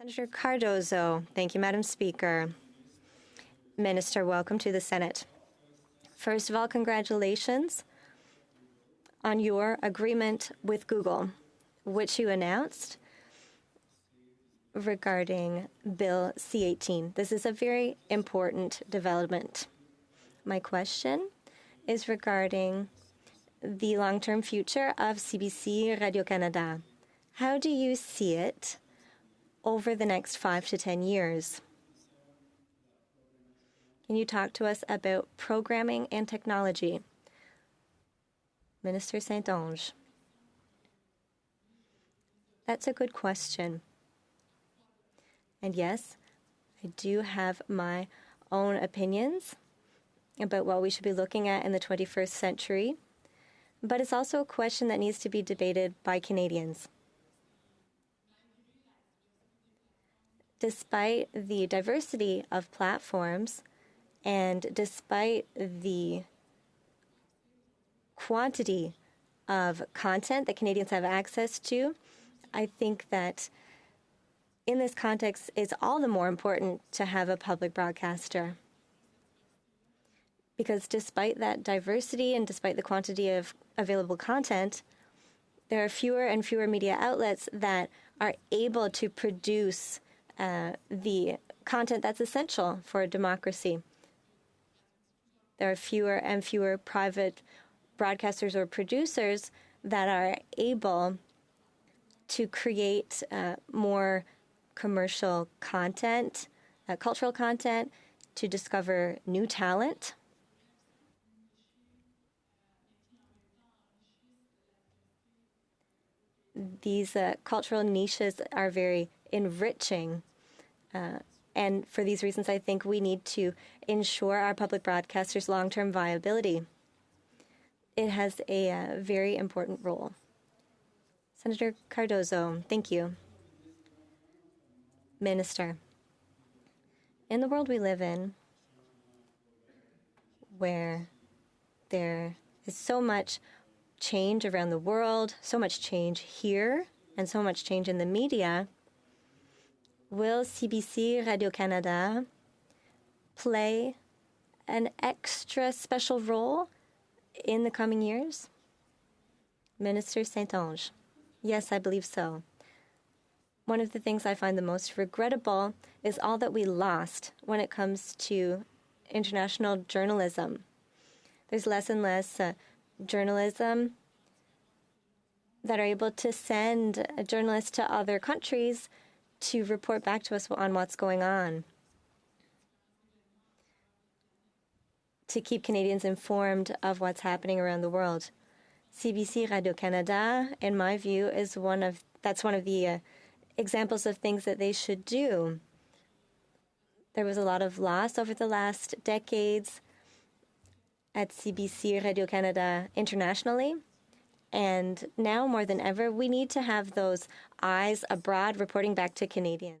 Senator Cardozo. Thank you, Madam Speaker. Minister, welcome to the Senate. First of all, congratulations on your agreement with Google, which you announced regarding Bill C-18. This is a very important development. My question is regarding the long-term future of CBC Radio-Canada. How do you see it over the next 5 to 10 years? Can you talk to us about programming and technology? Minister St-Onge. That's a good question. And yes, I do have my own opinions about what we should be looking at in the 21st century, but it's also a question that needs to be debated by Canadians. Despite the diversity of platforms and despite the quantity of content that Canadians have access to, I think that in this context, it's all the more important to have a public broadcaster. Because despite that diversity and despite the quantity of available content, there are fewer and fewer media outlets that are able to produce the content that's essential for a democracy. There are fewer and fewer private broadcasters or producers that are able to create more commercial content, cultural content, to discover new talent. These cultural niches are very enriching. And for these reasons, I think we need to ensure our public broadcasters' long-term viability. It has a very important role. Senator Cardozo, thank you. Minister, in the world we live in, where there is so much change around the world, so much change here, and so much change in the media, will CBC Radio-Canada play an extra special role in the coming years? Minister St-Onge. Yes, I believe so. One of the things I find the most regrettable is all that we lost when it comes to international journalism. There's less and less journalism that are able to send journalists to other countries to report back to us on what's going on, to keep Canadians informed of what's happening around the world. CBC Radio-Canada, in my view, is one of the examples of things that they should do. There was a lot of loss over the last decades at CBC Radio-Canada internationally, and now more than ever, we need to have those eyes abroad reporting back to Canadians.